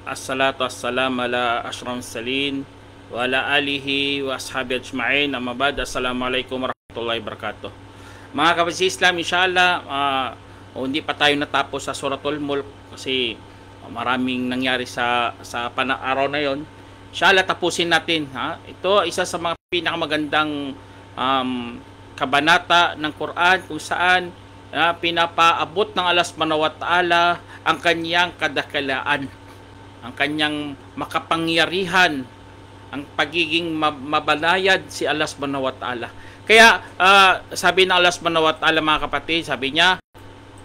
Assalatu wassalam ala ashraf salin wa ala alihi wa ashabi ajma'in. Amma ba'd. Assalamualaikum warahmatullahi wabarakatuh. Mga kapatid Islam, inshallah hindi pa tayo natapos sa Suratul Mulk kasi maraming nangyari sa araw na yon. Inshallah tapusin natin, ha. Ito isa sa mga pinakamagandang kabanata ng Quran kung saan pinapaabot ng Allah Subhanahu wa Ta'ala ang kanyang kadakalaan, ang kanyang makapangyarihan, ang pagiging mabanayad si Allah Subhanahu wa Ta'ala. Kaya sabi ng Allah Subhanahu wa Ta'ala, mga kapatid, sabi niya,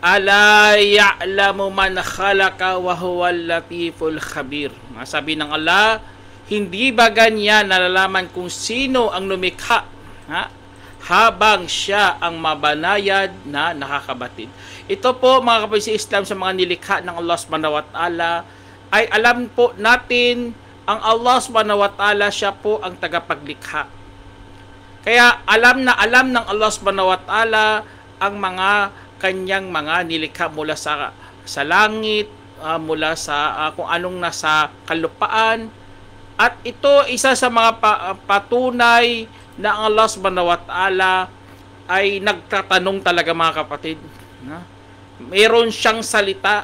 ala ya'lamu man khalaqa wa huwal latiful khabir. Sabi ng Allah, hindi ba ganyan nalalaman kung sino ang lumikha, ha? Habang siya ang mabanayad na nakakabatid. Ito po, mga kapatid Islam, sa mga nilikha ng Allah Subhanahu wa Ta'ala, ay alam po natin ang Allah Subhanahu wa Ta'ala, siya po ang tagapaglikha. Kaya alam ng Allah Subhanahu wa Ta'ala ang mga kanyang mga nilikha mula sa langit, mula sa kung anong nasa kalupaan. At ito isa sa mga patunay na ang Allah Subhanahu wa Ta'ala ay nagtatanong talaga, mga kapatid. Mayroon siyang salita.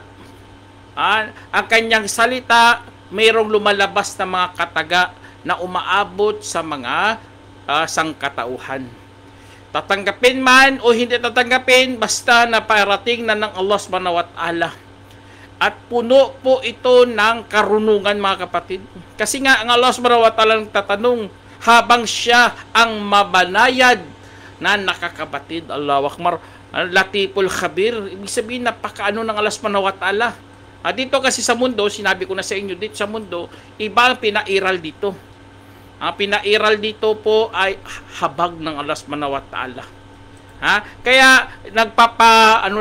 Ang kanyang salita, mayroong lumalabas na mga kataga na umaabot sa mga sangkatauhan. Tatanggapin man o hindi tatanggapin, basta naparating na ng Allah Subhanahu wa Ta'ala. At puno po ito ng karunungan, mga kapatid. Kasi nga ang Allah Subhanahu wa Ta'ala nagtatanong habang siya ang mabanayad na nakakabatid. Allahu Akbar. Latiful khabir. Ibig sabihin, napakaano ng Allah Subhanahu wa Ta'ala. Dito kasi sa mundo, sinabi ko na sa inyo, dito sa mundo, iba ang pinairal dito. Ang pinairal dito po ay habag ng Allah Subhanahu wa Ta'ala. Kaya ang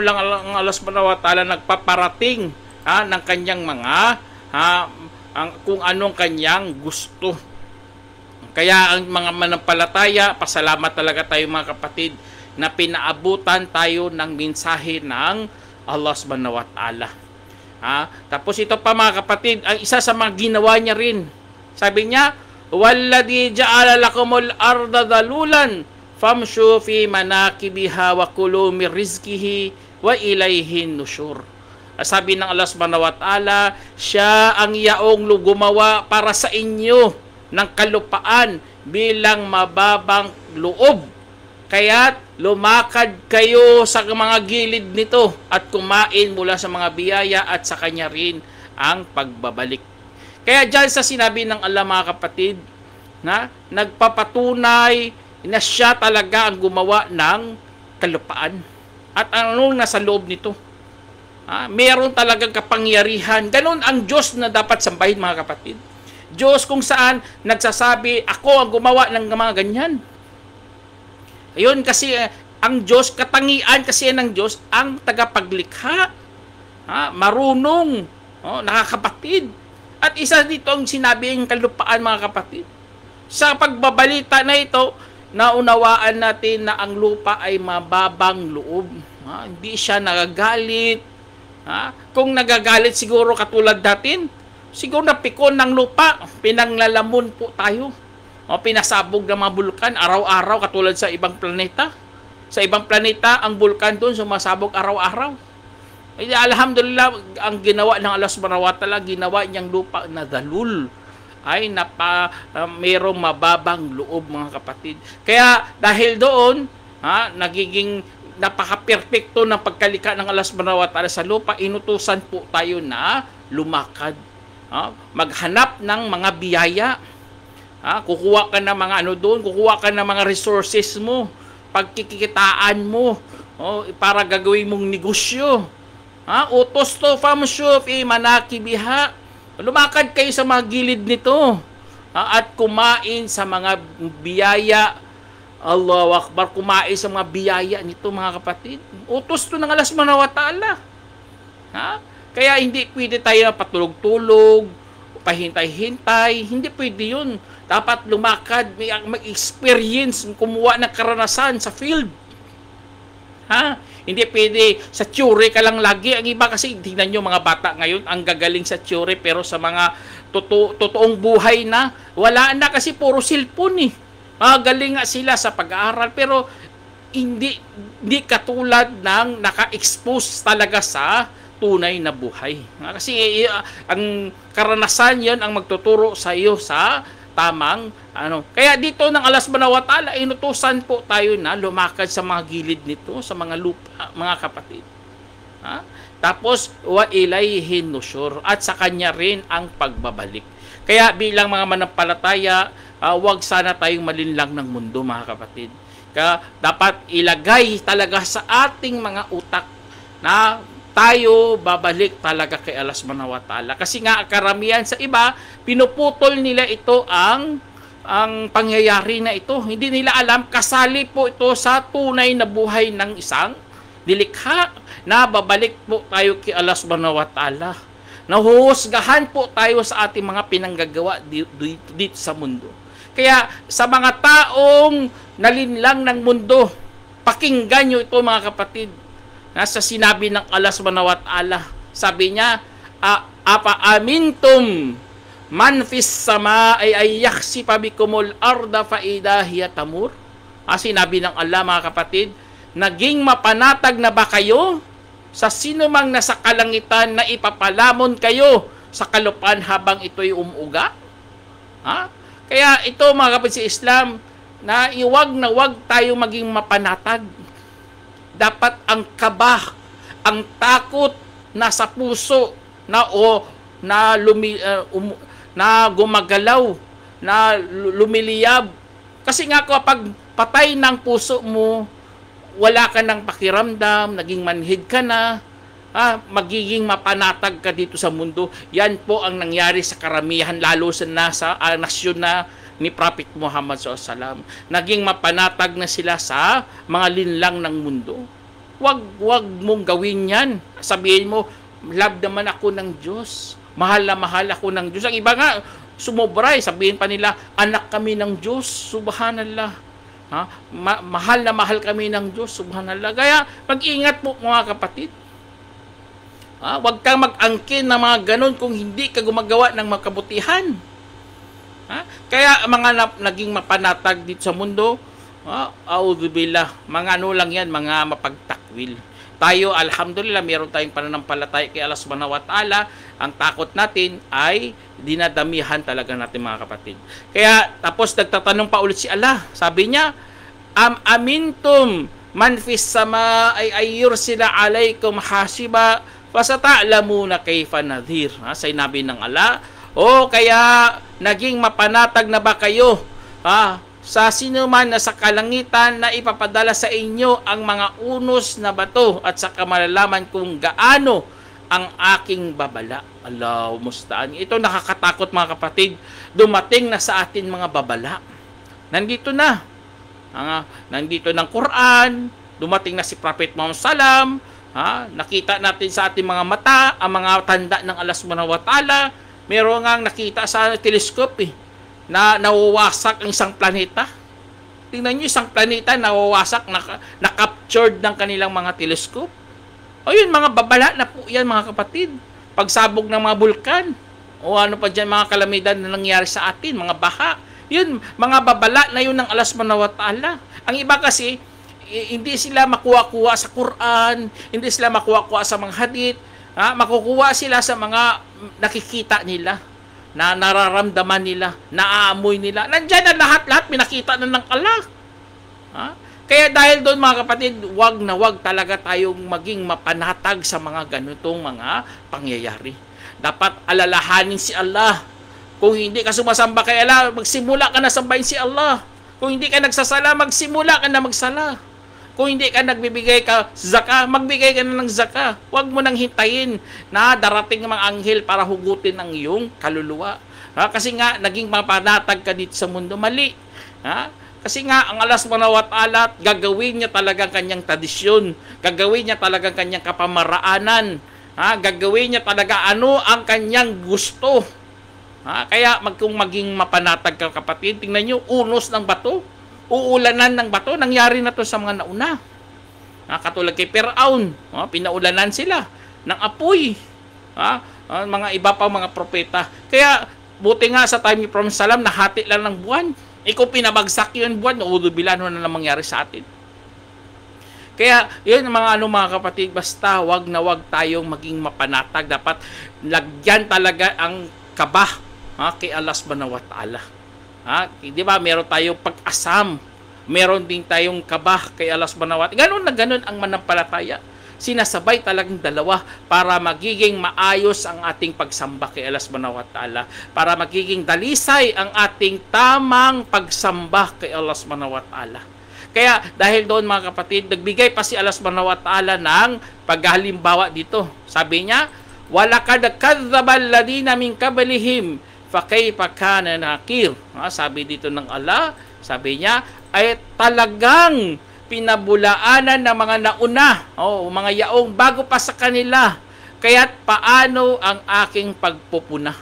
Allah Subhanahu wa Ta'ala nagpaparating ng kanyang mga kung anong kanyang gusto. Kaya ang mga manampalataya, pasalamat talaga tayo, mga kapatid, na pinaabutan tayo ng mensahe ng Allah Subhanahu wa Ta'ala. Tapos ito pa, mga kapatid, ang isa sa mga ginawa niya rin. Sabi niya, "Walladhi ja'ala lakumul arda dhalulan famshu fi manakibiha wa kulu min rizqihi wa ilayhi nusyur." Sabi ng Allah Subhanahu wa Ta'ala, siya ang yaong gumawa para sa inyo ng kalupaan bilang mababang loob. Kaya lumakad kayo sa mga gilid nito at kumain mula sa mga biyaya at sa kanya rin ang pagbabalik. Kaya dyan sa sinabi ng Allah, mga kapatid, na nagpapatunay na siya talaga ang gumawa ng kalupaan. At anong nasa loob nito? Meron talagang kapangyarihan. Ganon ang Diyos na dapat sambahin, mga kapatid. Diyos kung saan nagsasabi, ako ang gumawa ng mga ganyan. Ayun, kasi ang Diyos, katangian kasi ng Diyos, ang tagapaglikha. Marunong, nakakabatid. At isa dito ang sinabi ng kalupaan, mga kapatid. Sa pagbabalita na ito, naunawaan natin na ang lupa ay mababang loob. Hindi siya nagagalit. Kung nagagalit siguro katulad natin, siguro napikon ng lupa, pinanglalamon po tayo. Pinasabog ng mga bulkan araw-araw katulad sa ibang planeta. Sa ibang planeta, ang bulkan doon sumasabog araw-araw. Alhamdulillah, ang ginawa ng Allah Subhanahu wa Ta'ala, ginawa niyang lupa na dalul. Ay mayroong mababang loob, mga kapatid. Kaya dahil doon, nagiging napaka-perfecto ng pagkalika ng Allah Subhanahu wa Ta'ala sa lupa, inutusan po tayo na lumakad. Maghanap ng mga biyaya. Kukuha ka ng mga doon, kukuha ka ng mga resources mo, pagkikitaan mo, para gagawin mong negosyo. Utos to, famshu fi manakibiha. Lumakad kayo sa mga gilid nito, at kumain sa mga biyaya. Allahu Akbar, kumain sa mga biyaya nito, mga kapatid. Utos to ng Allah Subhanahu wa Ta'ala. Kaya hindi pwede tayo patulog-tulog, pahintay-hintay. Hindi pwede yun. Dapat lumakad, mag-experience, kumuha ng karanasan sa field. Hindi pwede sa theory ka lang lagi. Ang iba kasi, tingnan nyo mga bata ngayon, ang gagaling sa theory, pero sa mga totoong buhay na, wala na kasi puro cellphone eh. Galing nga sila sa pag-aaral, pero hindi katulad ng naka-expose talaga sa tunay na buhay. Kasi ang karanasan yan ang magtuturo sa iyo sa tamang Kaya dito ng Allah subhanahu wa ta'ala, inutusan po tayo na lumakad sa mga gilid nito, sa mga lupa, mga kapatid. Tapos, wa ilayhi nusyur, at sa kanya rin ang pagbabalik. Kaya bilang mga manampalataya, wag sana tayong malinlang ng mundo, mga kapatid. Kaya dapat ilagay talaga sa ating mga utak na tayo babalik talaga kay Allah subhanahu wa ta'ala. Kasi nga karamihan sa iba, pinuputol nila ito ang pangyayari na ito. Hindi nila alam, kasali po ito sa tunay na buhay ng isang nilikha na babalik po tayo kay Allah subhanahu wa ta'ala. Nahuhusgahan po tayo sa ating mga pinanggagawa dito sa mundo. Kaya sa mga taong nalinlang ng mundo, pakinggan nyo ito mga kapatid. Sa sinabi ng Allah subhanahu wa ta'ala, sabi niya, apa amintum man fis sama ay yakhsifa bikumul arda fa idha hiya tamur. Sinabi ng Allah mga kapatid, naging mapanatag na ba kayo sa sino mang nasa kalangitan na ipapalamon kayo sa kalupaan habang ito'y umuuga? Kaya ito mga kapatid sa Islam, na wag tayo maging mapanatag. Dapat ang kaba, ang takot nasa puso na gumagalaw, na lumiliyab. Kasi nga kapag patay ng puso mo, wala ka ng pakiramdam, naging manhid ka na, magiging mapanatag ka dito sa mundo. Yan po ang nangyari sa karamihan, lalo sa nasa nasyon na ni Prophet Muhammad SAW. Naging mapanatag na sila sa mga linlang ng mundo. Wag mong gawin yan. Sabihin mo, love naman ako ng Diyos. Mahal na mahal ako ng Diyos. Ang iba nga, sumobray. Sabihin pa nila, anak kami ng Diyos. Subhanallah. Mahal na mahal kami ng Diyos. Subhanallah. Kaya, mag-ingat po mga kapatid. Wag kang mag-angkin na mga ganun kung hindi ka gumagawa ng makabutihan. Kaya mga naging mapanatag dito sa mundo, audzubillah, mga lang yan, mga mapagtakwil. Tayo, alhamdulillah, meron tayong pananampalataya kay Allah subhanahu wa ta'ala. Ang takot natin ay dinadamihan talaga natin mga kapatid. Kaya tapos nagtatanong pa ulit si Allah. Sabi niya, amintum man fis sama ay yursila alaykum hasiba fasata'lamuna kayfa nadhir. Sinabi ng Allah, kaya naging mapanatag na ba kayo sa sino man na sa kalangitan na ipapadala sa inyo ang mga unos na bato at sa kamalalaman kung gaano ang aking babala. Allahu musta'an. Ito nakakatakot mga kapatid. Dumating na sa atin mga babala. Nandito na. Nandito ng Quran. Dumating na si Prophet Muhammad SAW. Nakita natin sa ating mga mata ang mga tanda ng Allah subhanahu wa ta'ala. Meron nga nakita sa telescope na nawawasak ang isang planeta. Tingnan nyo, isang planeta nawawasak, na-captured ng kanilang mga telescope. Yun, mga babala na po yan mga kapatid. Pagsabog ng mga bulkan. Ano pa dyan, mga kalamidad na nangyari sa atin, mga baha. Yun, mga babala na yun ng Allah subhanahu wa ta'ala. Ang iba kasi, hindi sila makuha-kuha sa Quran, hindi sila makuha-kuha sa mga hadith, makukuha sila sa mga nakikita nila, na nararamdaman nila, naaamoy nila. Nandyan na lahat-lahat, pinakita na ng Allah. Kaya dahil doon mga kapatid, wag talaga tayong maging mapanatag sa mga ganitong mga pangyayari. Dapat alalahanin si Allah. Kung hindi ka sumasamba kay Allah, magsimula ka na sambahin si Allah. Kung hindi ka nagsasala, magsimula ka na magsala. Kung hindi ka nagbibigay ka zaka, magbigay ka na ng zaka. Huwag mo nang hintayin na darating ng mga anghel para hugutin ang iyong kaluluwa. Kasi nga, naging mapanatag ka dito sa mundo, mali. Kasi nga, ang Allah subhanahu wa ta'ala, gagawin niya talagang kanyang tradisyon. Gagawin niya talagang kanyang kapamaraanan. Gagawin niya talaga ano ang kanyang gusto. Kaya, kung maging mapanatag ka kapatid, tingnan niyo, unos ng bato. Uulanan ng bato, nangyari na to sa mga nauna. Katulad kay Firaun, pinaulanan sila ng apoy. Mga iba pa mga propeta. Kaya buti nga sa time ni Prophet Salam, nahati lang ng buwan. Ikaw pinabagsak yun buwan, udubilan na mangyari sa atin. Kaya yun mga mga kapatid, basta wag na wag tayong maging mapanatag. Dapat lagyan talaga ang kaba kay Allah subhanahu wa ta'ala. Di ba meron tayong pag-asam, meron din tayong kaba kay Allah subhanahu wa ta'ala. Ganun na ganun ang manampalataya. Sinasabay talagang dalawa para magiging maayos ang ating pagsamba kay Allah subhanahu wa ta'ala, para magiging dalisay ang ating tamang pagsamba kay Allah subhanahu wa ta'ala. Kaya dahil doon mga kapatid, nagbigay pa si Allah subhanahu wa ta'ala ng paghalimbawa dito. Sabi niya, walakad kadzdzaba alladina min qablihim fakayfa kana nakir. Sabi dito ng Allah, sabi niya, ay talagang pinabulaanan ng mga nauna, mga yaong bago pa sa kanila. Kaya't paano ang aking pagpupuna?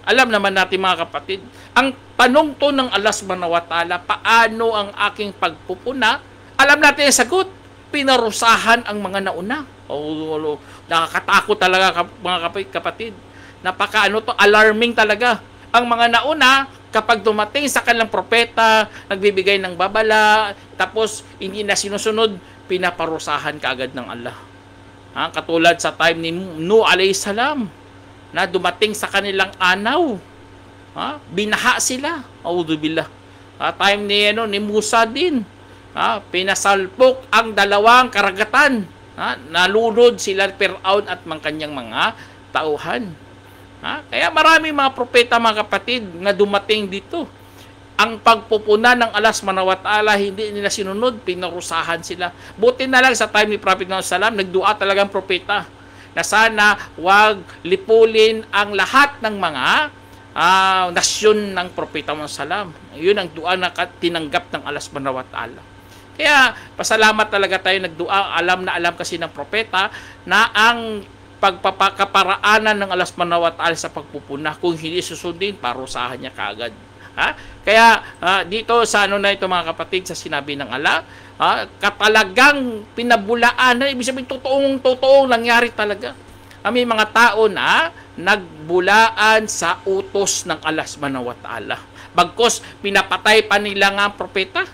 Alam naman natin mga kapatid, ang tanong to ng Allah subhanahu wa ta'ala, paano ang aking pagpupuna? Alam natin ang sagot, pinarusahan ang mga nauna. Nakakatakot talaga mga kapatid. Alarming talaga. Ang mga nauna, kapag dumating sa kanilang propeta, nagbibigay ng babala, tapos hindi na sinusunod, pinaparusahan kaagad ng Allah. Katulad sa time ni Nuh alayhi salam, na dumating sa kanilang anaw, binaha sila. Auzubillah. Time ni Musa din, pinasalpok ang dalawang karagatan. Nalunod sila Firaun at kanyang mga tauhan. Kaya maraming mga propeta mga kapatid na dumating dito. Ang pagpupuna ng Allah subhanahu wa ta'ala, hindi nila sinunod, pinarusahan sila. Buti na lang sa time ni Prophet Muhammad sallam, nagdua talagang propeta na sana wag lipulin ang lahat ng mga nasyon ng Propeta Muhammad sallam. Yun ang dua na tinanggap ng Allah subhanahu wa ta'ala. Kaya pasalamat talaga tayo nagdua. Alam na alam kasi ng propeta na ang pagpapakaparaanan ng Allah subhanahu wa ta'ala sa pagpupuna, kung hindi susundin, parusahan niya kaagad. Kaya dito sa na ito mga kapatid, sa sinabi ng Allah, katalagang pinabulaan, ibig sabihin totoong nangyari talaga. May mga tao na nagbulaan sa utos ng Allah subhanahu wa ta'ala. Bagkos pinapatay pa nila nga ang propeta.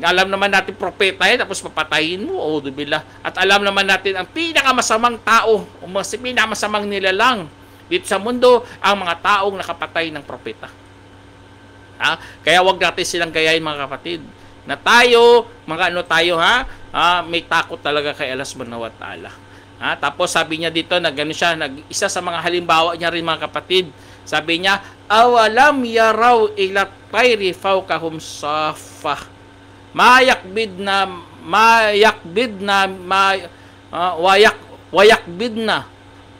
Alam naman natin propeta tapos papatayin mo, auzubillah. At alam naman natin ang pinakamasamang tao, o pinakamasamang nilalang dito sa mundo, ang mga taong nakapatay ng propeta. Kaya wag natin silang gayahin mga kapatid. Na tayo, may takot talaga kay Allah subhanahu wa ta'ala. Tapos sabi niya dito na gano'n siya, isa sa mga halimbawa niya rin mga kapatid. Sabi niya, awalam yaraw ila tayri fawkahum safa wayakbidna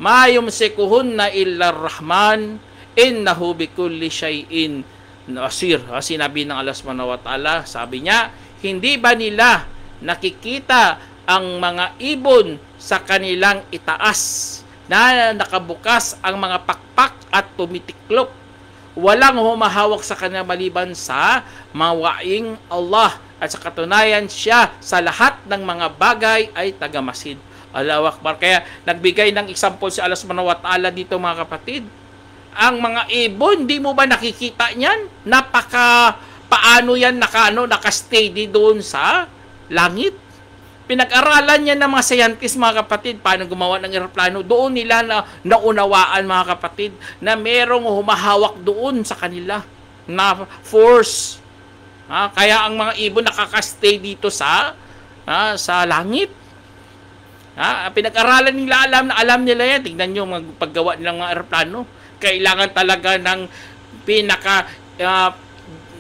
ma yumsikuhunna illa rahman innahu bikulli shay'in nasir. Sinabi ng Allah subhanahu wa ta'ala, sabi niya, hindi ba nila nakikita ang mga ibon sa kanilang itaas na nakabukas ang mga pakpak at tumitiklop? Walang humahawak sa kanya maliban sa mawaing Allah, at sa katunayan siya sa lahat ng mga bagay ay tagamasid. Allahu Akbar. Kaya nagbigay ng example si Allah subhanahu wa ta'ala dito mga kapatid. Ang mga ibon, di mo ba nakikita niyan? Paano yan naka-steady doon sa langit? Pinag-aralan niya ng mga scientists mga kapatid, paano gumawa ng eroplano. Doon nila naunawaan mga kapatid na merong humahawak doon sa kanila na force. Kaya ang mga ibon nakaka-stay dito sa langit. Pinag-aralan nila, alam nila yan. Tingnan nyo paggawa ng mga eroplano. Kailangan talaga ng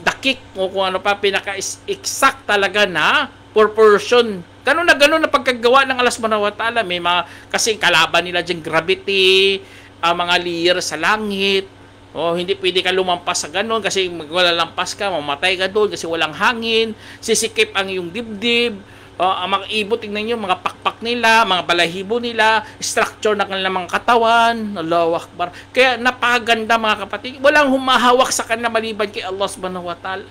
dakik o kung ano pa, pinaka-exact talaga na proportion. Ganun na pagkagawa ng Allah subhanahu wa ta'ala. May mga, kasi kalaban nila dyan, gravity, mga layer sa langit. Hindi pwede ka lumampas sa ganun kasi wala lampas ka, mamatay ka doon kasi walang hangin, sisikip ang iyong dibdib. Ang mga ibon, tingnan nyo, mga pakpak nila, mga balahibo nila, structure ng kanilang mga katawan. Allahu Akbar. Kaya napakaganda mga kapatid. Walang humahawak sa kanila maliban kay Allah subhanahu wa ta'ala.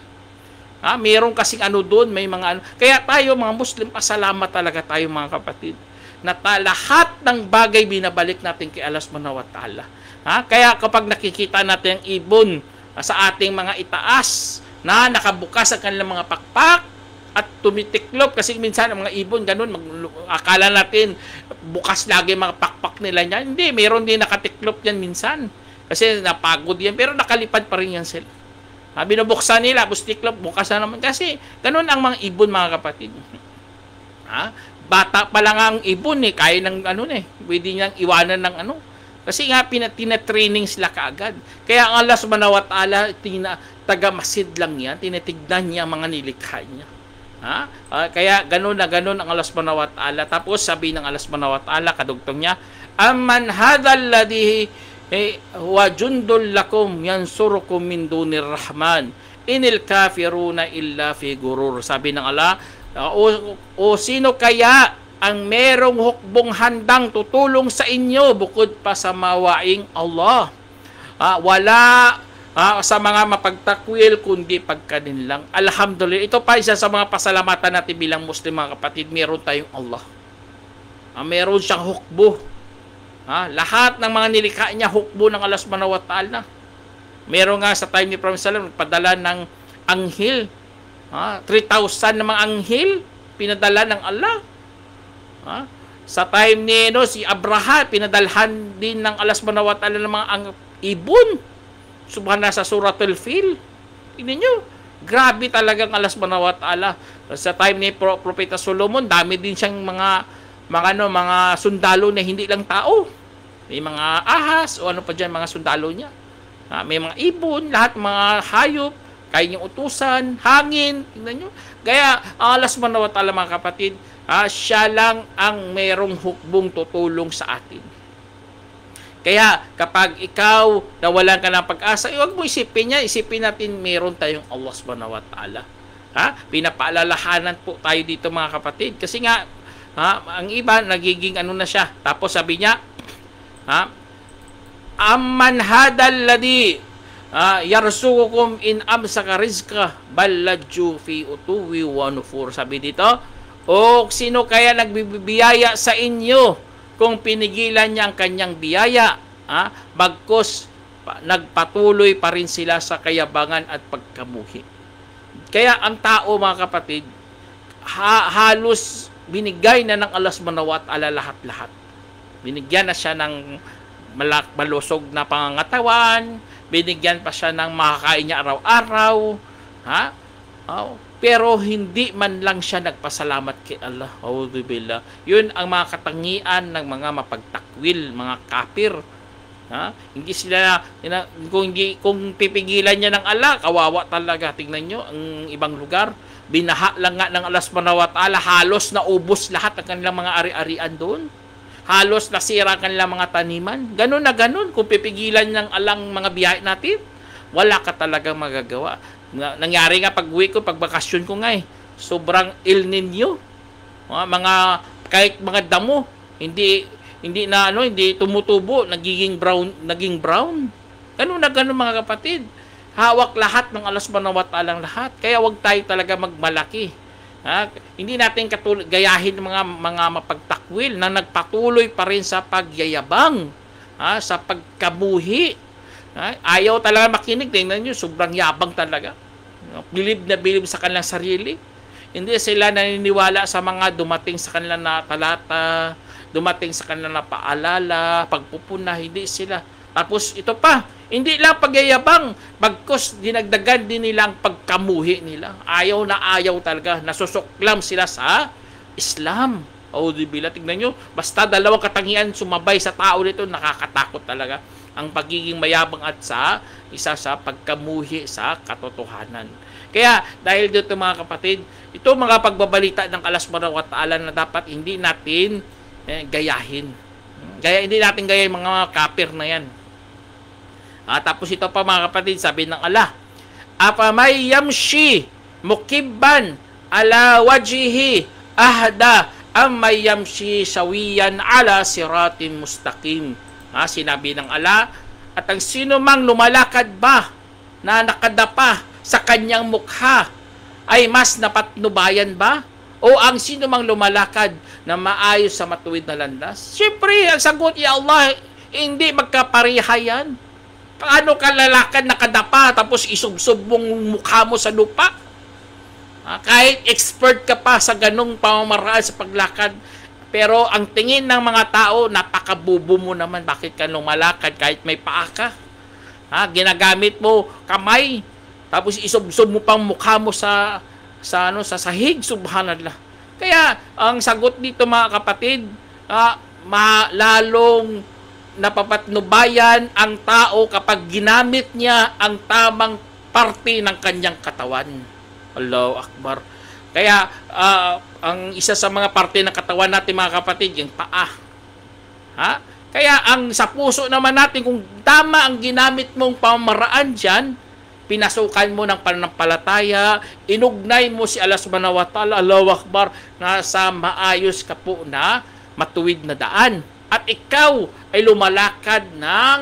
Meron kasing ano doon, may mga ano. Kaya tayo mga Muslim, pasalamat talaga tayo mga kapatid. Na lahat ng bagay binabalik natin kay Allah subhanahu wa ta'ala. Kaya kapag nakikita natin ang ibon sa ating mga itaas na nakabukas ang kanilang mga pakpak at tumitiklop, kasi minsan ang mga ibon ganun, akala natin bukas lagi mga pakpak nila niyan. Hindi, meron din nakatiklop yan minsan. Kasi napagod yan, pero nakalipad pa rin yan sila. Binubuksan nila, bustiklop, bukas na naman. Kasi ganun ang mga ibon mga kapatid. Bata pa lang ang ibon kaya ng ano pwede niyang iwanan ng ano. Kasi nga tina-training sila kaagad. Kaya ang Allah subhanahu wa ta'ala, taga-masid lang yan, tinitignan niya ang mga nilikha niya. Kaya ganun na ganun ang Allah subhanahu wa ta'ala. Tapos sabi ng Allah subhanahu wa ta'ala, kadugtong niya, amman hadhal ladhi wa jundul lakum yansurukum min dunir rahman inil kafiruna illa fi gurur. Sabi ng Allah, o sino kaya ang merong hukbong handang tutulong sa inyo bukod pa sa mawaing Allah? Wala sa mga mapagtakwil kundi pagkanin lang. Alhamdulillah, ito pa isa sa mga pasalamatan natin bilang Muslim mga kapatid, meron tayong Allah. Meron siyang hukbo. Lahat ng mga nilikha niya, hukbo ng Allah subhanahu wa ta'ala. Meron nga sa time ni Prophet sallallahu alaihi wasallam, padala ng anghel. 3,000 na mga anghel pinadala ng Allah. Sa time ni si Abraha, pinadalhan din ng Allah subhanahu wa ta'ala ng mga ibon. Subhana sa Suratul Fil. Tingnan nyo, grabe talagang Allah subhanahu wa ta'ala. Sa time ni Propeta Solomon, dami din siyang mga sundalo na hindi lang tao. May mga ahas o ano pa dyan, mga sundalo niya. May mga ibon, lahat mga hayop, kaya niyang utusan, hangin. Tingnan nyo. Kaya Allah subhanahu wa ta'ala mga kapatid, siya lang ang merong hukbong tutulong sa atin. Kaya kapag ikaw nawalan ka ng pag-asa, huwag mo isipin niya, isipin natin meron tayong Allah subhanahu wa ta'ala. Pinapaalalahanan po tayo dito mga kapatid. Kasi nga, ang iba nagiging ano na siya. Tapos sabi niya, amman hadal ladhi yarsukukum in amsaka rizqa balladju fi utuwi wa nufur. Sabi dito, o sino kaya nagbibiyaya sa inyo kung pinigilan niya ang kanyang biyaya, bagkus nagpatuloy pa rin sila sa kayabangan at pagkamuhi. Kaya ang tao mga kapatid, halos binigay na ng Allah subhanahu wa ta'ala lahat-lahat. Binigyan na siya ng malusog na pangangatawan, binigyan pa siya ng makakain niya araw-araw, pero hindi man lang siya nagpasalamat kay Allah. Auzubillah. Yun ang mga katangian ng mga mapagtakwil, mga kafir. Hindi sila, kung pipigilan niya ng Allah, kawawa talaga. Tingnan nyo, ang ibang lugar, binaha lang nga ng Allah subhanahu wa ta'ala, halos naubos lahat ng kanilang mga ari-arian doon. Halos nasira ang kanilang mga taniman. Ganun na ganun. Kung pipigilan ng alang mga biyahe natin, wala ka talagang magagawa. Nangyari nga pag-uwi ko, pag-bakasyon ko nga sobrang El Nino. Kahit mga damo, hindi tumutubo, naging brown. Ganun na ganun mga kapatid. Hawak lahat ng Allah subhanahu wa ta'ala lahat. Kaya wag tayo talaga magmalaki. Hindi natin gayahin mga mapagtakwil na nagpatuloy pa rin sa pagyayabang, sa pagkabuhi. Ayaw talaga makinig. Tingnan nyo, sobrang yabang talaga. Bilib na bilib sa kanilang sarili. Hindi sila naniniwala sa mga dumating sa kanilang na talata, dumating sa kanilang na paalala, pagpupuna. Hindi sila. Tapos ito pa, hindi lang pagyayabang, bagkus dinagdagan din nila ang pagkamuhi nila. Ayaw na ayaw talaga. Nasusuklam sila sa Islam. Auzubillah. Tignan nyo, basta dalawang katangian sumabay sa tao nito, nakakatakot talaga. Ang pagiging mayabang at isa sa pagkamuhi sa katotohanan. Kaya dahil dito mga kapatid, ito mga pagbabalita ng Allah subhanahu wa ta'ala na dapat hindi natin gayahin. Hindi natin gayahin mga kafir na yan. Tapos ito pa mga kapatid, sabi ng Allah, apamay yamshi mukibban ala wajihi ahda amay yamshi sawiyan ala siratin mustaqim. Sinabi ng Allah, at ang sino mang lumalakad ba na nakadapa sa kanyang mukha ay mas napatnubayan ba? O ang sino mang lumalakad na maayos sa matuwid na landas? Siyempre, ang sagot, ya Allah, hindi magkapareha yan. Paano ka lalakad nakadapa tapos isubsob mong mukha mo sa lupa? Kahit expert ka pa sa ganong pamamaraan sa paglakad, pero ang tingin ng mga tao, napakabubo mo naman. Bakit ka lumalakad kahit may paa ka? Ginagamit mo kamay, tapos isubsob mo pang mukha mo sa sahig, subhanallah. Kaya ang sagot dito mga kapatid, lalong napapatnubayan ang tao kapag ginamit niya ang tamang parte ng kanyang katawan. Allahu Akbar. Kaya ang isa sa mga parte ng katawan natin mga kapatid, yung paa. Kaya ang sa puso naman natin, kung tama ang ginamit mong pamamaraan dyan, pinasukan mo ng pananampalataya, inugnay mo si Allah subhanahu wa ta'ala, Allahu Akbar, na sa maayos ka po na matuwid na daan. At ikaw ay lumalakad ng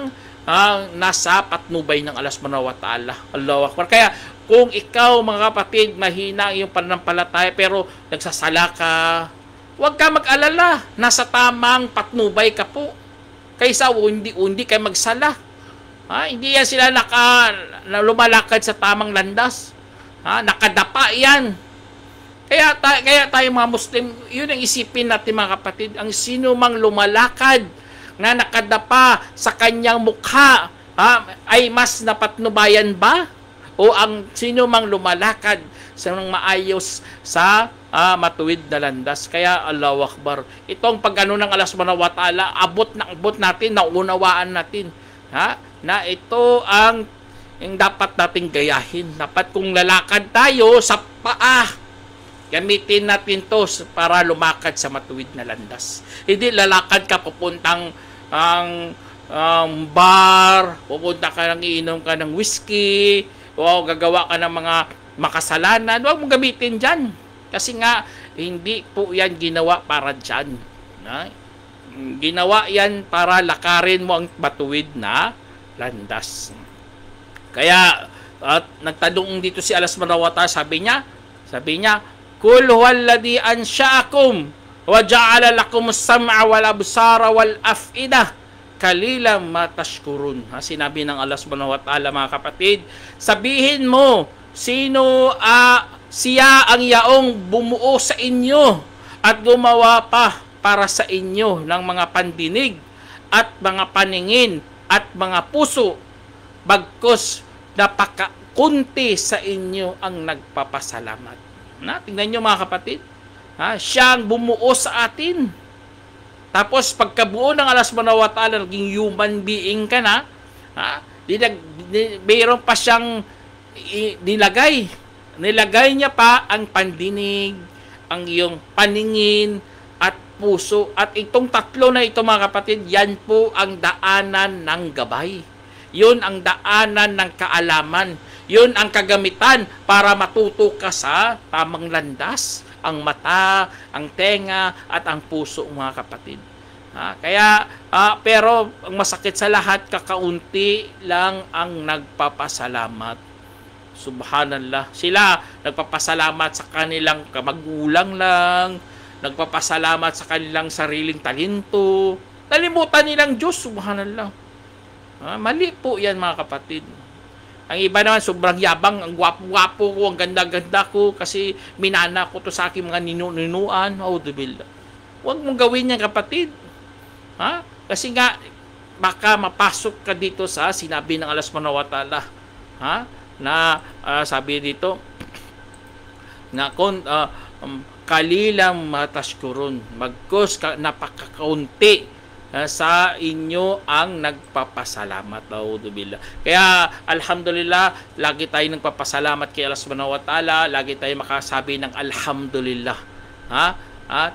nasa patnubay ng Allah subhanahu wa ta'ala, Allahu Akbar. Kaya kung ikaw mga kapatid, mahina ang iyong pananampalataya pero nagsasala ka, huwag ka mag-alala, nasa tamang patnubay ka po. Kaysa undi kayo magsala. Hindi yan sila lumalakad sa tamang landas. Nakadapa yan. Kaya tayo mga Muslim, yun ang isipin natin mga kapatid. Ang sino mang lumalakad na nakadapa sa kanyang mukha, ay mas napatnubayan ba? O ang sino mang lumalakad sa maayos sa matuwid na landas? Kaya Allahu Akbar. Itong pag-ano ng Allah subhanahu wa ta'ala, abot natin, naunawaan natin. Na ito ang dapat nating gayahin. Dapat kung lalakad tayo sa paa, gamitin natin to para lumakad sa matuwid na landas. Hindi lalakad ka pupuntang bar, pupunta ka nang iinom ka ng whiskey, o gagawa ka ng mga makasalanan. Huwag mong gamitin dyan. Kasi nga, hindi po yan ginawa para dyan. Ginawa yan para lakarin mo ang matuwid na landas. Kaya nagtanong dito si Allah subhanahu wa ta'ala, sabi niya, Kul huwalladhi ansha'akum wa ja'ala lakum as-sam'a wal absara wal af'idah kalilan ma tashkurun. Sinabi ng Allah subhanahu wa ta'ala mga kapatid, sabihin mo, sino siya ang yaong bumuo sa inyo at gumawa pa para sa inyo ng mga pandinig at mga paningin at mga puso, bagkus napakakunti sa inyo ang nagpapasalamat. Tingnan nyo mga kapatid, siya ang bumuo sa atin. Tapos pagkabuo ng Allah subhanahu wa ta'ala, naging human being ka na, mayroon pa siyang nilagay niya pa ang pandinig, ang iyong paningin at puso. At itong tatlo na ito mga kapatid, yan po ang daanan ng gabay. Yun ang daanan ng kaalaman. Yun ang kagamitan para matuto ka sa tamang landas. Ang mata, ang tenga, at ang puso mga kapatid. Pero ang masakit sa lahat, kakaunti lang ang nagpapasalamat. Subhanallah. Sila nagpapasalamat sa kanilang magulang lang, nagpapasalamat sa kanilang sariling talento. Nalimutan nilang Diyos, subhanallah. Mali po yan mga kapatid. Ang iba naman, sobrang yabang, ang gwapo-gwapo ko, ang ganda-ganda ko, kasi minana ko to sa aking mga ninuan. Audubillah. Huwag mong gawin yan kapatid. Kasi nga, baka mapasok ka dito sa sinabi ng Allah subhanahu wa ta'ala. Sabi dito, kalilang matashkurun, magkos napakakaunti sa inyo ang nagpapasalamat. Audubillah. Kaya alhamdulillah, lagi tayo nagpapasalamat kay Allah subhanahu wa ta'ala, lagi tayo makasabi ng alhamdulillah.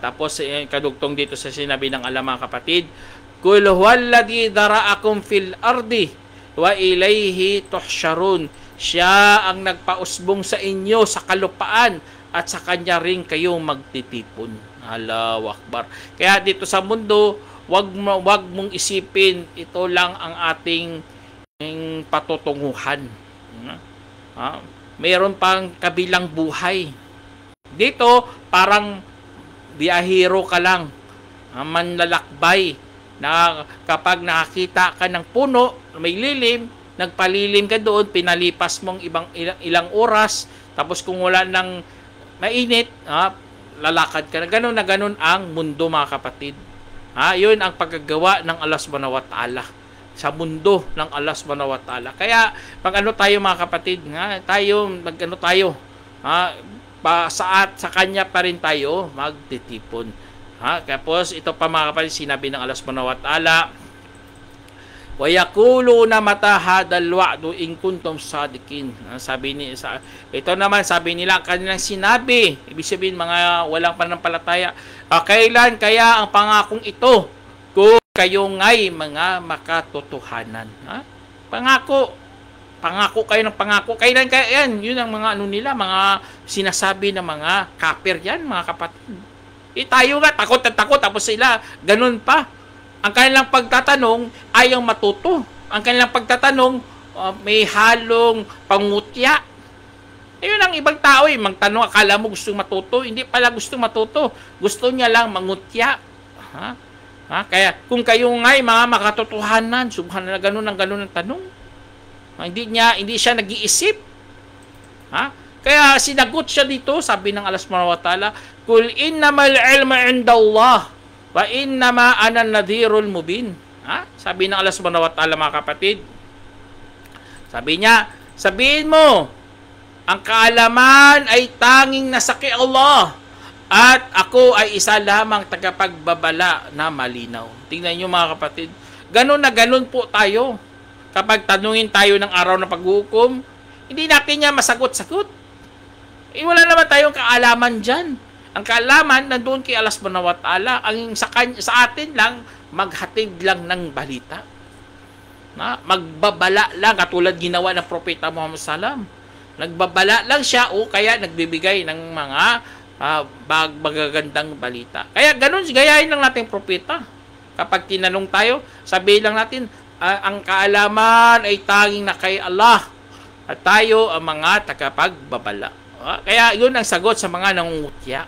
Tapos kadugtong dito sa sinabi ng Allah mga kapatid, Kul huwalladhi dara'akum fil ardi wa ilayhi tuhsyarun. Siya ang nagpausbong sa inyo sa kalupaan at sa kanya rin kayo magtitipon. Allahu Akbar. Kaya dito sa mundo, wag mong isipin ito lang ang ating patutunguhan. mayroon pang kabilang buhay. Dito, parang biyahero ka lang, manlalakbay, na kapag nakakita ka ng puno, may lilim, nagpalilim ka doon, pinalipas mong ilang oras, tapos kung wala nang mainit, lalakad ka na ganun ang mundo, mga kapatid. Yun ang paggagawa ng Allah subhanahu wa ta'ala sa mundo ng Allah subhanahu wa ta'ala. Kaya pag tayo, mga kapatid, sa kanya pa rin tayo magtitipon. Tapos ito pa, mga kapatid, sinabi ng Allah subhanahu wa ta'ala, wa yaquluna mata hadal wa'du in kuntum sadiqin. Ito naman, sabi nila, kanilang sinabi, ibig sabihin mga walang pananampalataya, kailan kaya ang pangakong ito kung kayo nga'y mga makatotohanan? Pangako kayo ng pangako. Kailan kaya yan? Yun ang mga mga sinasabi ng mga kafir yan, mga kapatid. Tayo nga, takot at takot, tapos sila, ganun pa. Ang kanilang pagtatanong, ayaw matuto. Ang kanilang pagtatanong, may halong pangutya. Ayun ang ibang tao, magtanong, akala mo gustong matuto. Hindi pala gustong matuto. Gusto niya lang mangutya. Kaya, kung kayo nga'y mga makatotohanan, subhanallah, ganun ang tanong. Hindi siya nag-iisip. Kaya sinagot siya dito, sabi ng Allah subhanahu wa ta'ala, Kul innamal ilma indallah wa innama ana nadhirul mubin. Sabi ng Allah subhanahu wa ta'ala, mga kapatid. Sabi niya, sabihin mo, ang kaalaman ay tanging nasa kay Allah at ako ay isa lamang tagapagbabala na malinaw. Tingnan niyo, mga kapatid. Ganun na ganun po tayo. Kapag tanungin tayo ng araw ng paghukom, hindi natin niya masagot-sagot. Wala naman tayong kaalaman dyan. Ang kaalaman nandoon kay Allah subhanahu wa ta'ala. Ang sa atin lang, maghatid lang ng balita. Magbabala lang, katulad ginawa ng Propeta Muhammad sallam. Nagbabala lang siya o kaya nagbibigay ng mga magagandang balita. Kaya ganun, gayahin lang natin propeta. Kapag tinanong tayo, sabihin lang natin, ang kaalaman ay tanging na kay Allah at tayo ang mga tagapagbabala. Kaya yun ang sagot sa mga nangungutya.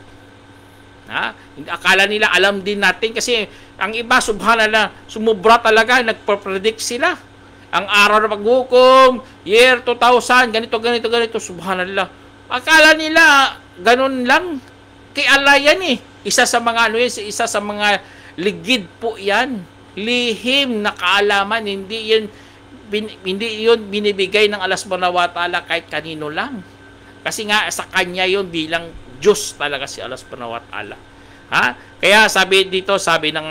Akala nila alam din natin kasi ang iba, subhanallah, sumubra talaga, nagpa-predict sila. Ang araw na paghukom, year 2000, ganito, subhanallah. Akala nila ganun lang. Kay Allah yan Isa sa mga isa sa mga ligid po yan. Lihim na kaalaman, hindi yun binibigay ng Allah subhanahu wa ta'ala kahit kanino lang. Kasi nga sa kanya yun bilang Diyos talaga si Allah subhanahu wa ta'ala. Kaya sabi ng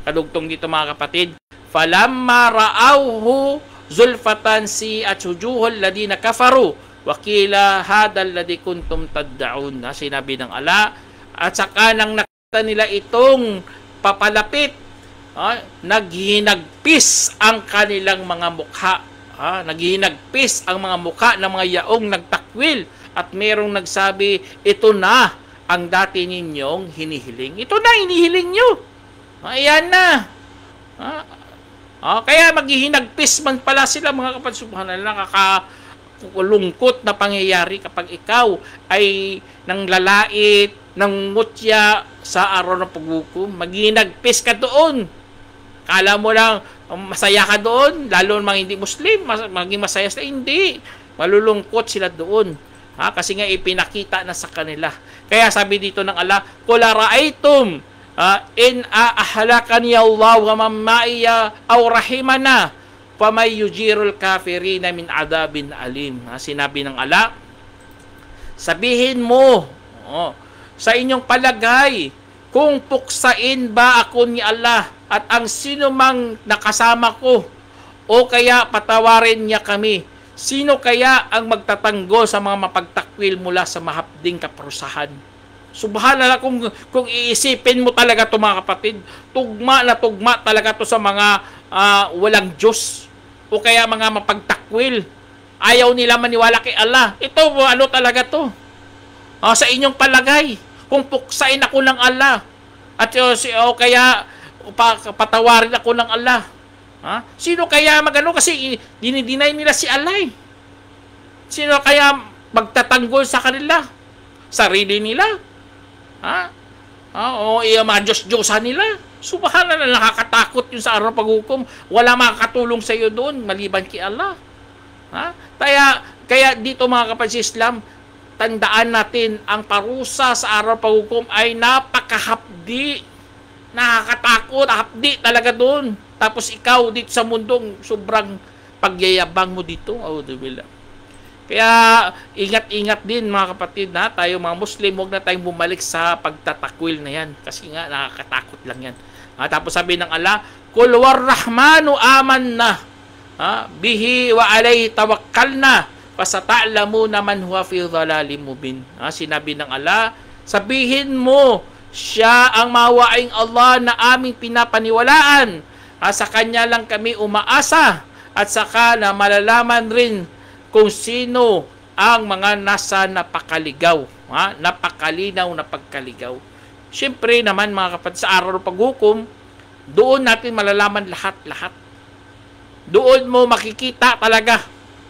kadugtong dito, mga kapatid, falamma ra'awhu zulfatan at sujuhul ladina kafaru wa qila hadal ladhi kuntum tad'un. Sinabi ng Allah, at saka nang nakita nila itong papalapit, naghinagpis ang kanilang mga mukha. Naghinagpis ang mga mukha ng mga yaong nagtakwil. At merong nagsabi, ito na ang dati ninyong hinihiling. Ito na, hinihiling nyo. Ayan na. Kaya maghihinagpis man pala sila, mga kapatid, subhanallah, nakakalungkot na pangyayari kapag ikaw ay nanglalait, nangutya sa araw ng paghukom. Maghihinagpis ka doon. Kala mo lang, masaya ka doon, lalo mga hindi Muslim, maging masaya sila. Hindi. Malulungkot sila doon. Kasi nga ipinakita na sa kanila. Kaya sabi dito ng Allah, Kula ra'aytum in ahlakani Allah wa mammaiya aw rahimana famay yujirul kafirina min adabin alim. Sinabi ng Allah, sabihin mo sa inyong palagay, kung puksain ba ako ni Allah at ang sino mang nakasama ko o kaya patawarin niya kami, sino kaya ang magtatanggol sa mga mapagtakwil mula sa mahapding kaparusahan? Subhanallah, kung iisipin mo talaga ito, mga kapatid, tugma na tugma talaga ito sa mga walang Diyos o kaya mga mapagtakwil. Ayaw nila maniwala kay Allah. Ito, talaga to? Sa inyong palagay, kung puksain ako ng Allah at o kaya patawarin ako ng Allah, sino kaya magano? Kasi dinideny nila si Allah. Sino kaya magtatanggol sa kanila, sarili nila. O mga Diyos-Diyosan nila. Subhanallah, nakakatakot yun sa araw paghukom. Wala makakatulong sa iyo doon, maliban kay Allah. Kaya dito mga kapatid sa Islam, tandaan natin, ang parusa sa araw paghukom ay napakahapdi. Nakakatakot, hapdi talaga doon. Tapos ikaw dito sa mundong sobrang pagyayabang mo dito. Auzubillah. Kaya ingat-ingat din mga kapatid, tayo mga Muslim, huwag na tayong bumalik sa pagtatakwil na yan. Kasi nga nakakatakot lang yan. Tapos sabi ng Allah, Kul warrahmanu amanna bihi wa alayhi tawakkalna fasata'lamuna man huwa fi dhalalim mubin. Sinabi ng Allah, sabihin mo, siya ang mawaing Allah na aming pinapaniwalaan. Sa Kanya lang kami umaasa at saka na malalaman rin kung sino ang mga nasa napakaligaw, napakalinaw na pagkaligaw. Siyempre naman mga kapatid, sa araw ng paghukom, doon natin malalaman lahat-lahat. Doon mo makikita talaga,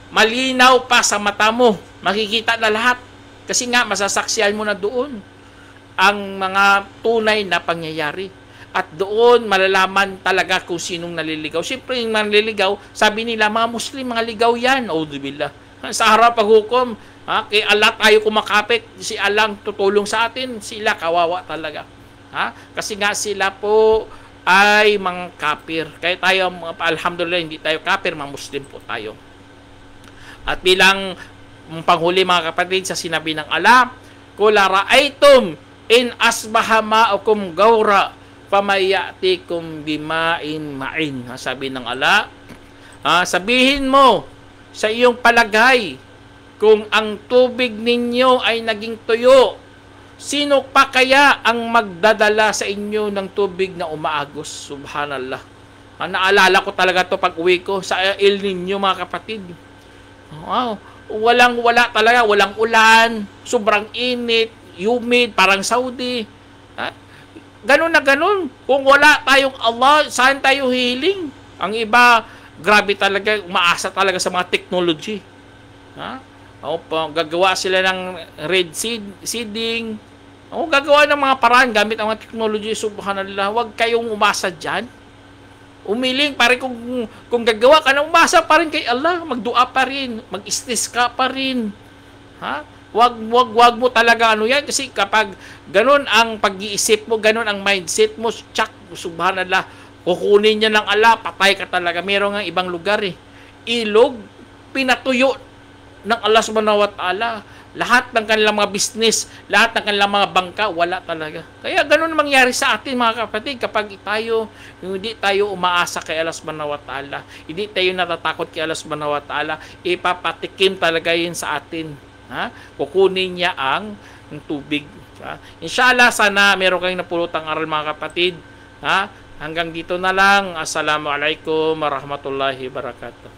malinaw pa sa mata mo, makikita na lahat. Kasi nga, masasaksihan mo na doon ang mga tunay na pangyayari. At doon malalaman talaga kung sinong naliligaw. Siyempre, yung naliligaw, sabi nila, mga Muslim, mga ligaw yan. Auzubillah. Sa harap paghukom, kay Allah tayo kumakapit, si Allah tutulong sa atin, sila kawawa talaga. Kasi nga sila po ay mga kafir. Kaya tayo, alhamdulillah, hindi tayo kafir, mga Muslim po tayo. At bilang panghuli mga kapatid, sa sinabi ng Allah, Kula ra'aytum in asbaha ma'ukum gawra pamayatikum bima'in ma'in. Sabi ng Allah, sabihin mo sa iyong palagay, kung ang tubig ninyo ay naging tuyo, sino pa kaya ang magdadala sa inyo ng tubig na umaagos? Subhanallah. Naalala ko talaga to pag uwi ko sa El Niño mga kapatid. Wala talaga, walang ulan, sobrang init, humid, parang Saudi. Ganun na ganun. Kung wala tayong Allah, saan tayo hihiling? Ang iba, grabe talaga, umaasa talaga sa mga technology. Gagawa sila ng red seeding. Gagawa ng mga paraan gamit ang mga technology. Subhanallah, huwag kayong umasa dyan. Umiling, pare kung gagawa ka na, umasa pa rin kay Allah. Magdua pa rin, mag-istisqa pa rin. Wag mo talaga yan, kasi kapag ganun ang pag-iisip mo, ganun ang mindset mo, subhanallah, kukunin niya ng Allah, patay ka talaga. Meron nga ibang lugar ilog, pinatuyo ng Allah subhanahu wa ta'ala. Lahat ng kanilang mga business, lahat ng kanilang mga bangka, wala talaga. Kaya ganun mangyari sa atin mga kapatid, kapag hindi tayo umaasa kay Allah subhanahu wa ta'ala, hindi tayo natatakot kay Allah subhanahu wa ta'ala, ipapatikim talaga yun sa atin. Kukunin niya ang tubig. Inshallah, sana meron kayong napulutang aral mga kapatid. Hanggang dito na lang. Assalamualaikum warahmatullahi wabarakatuh.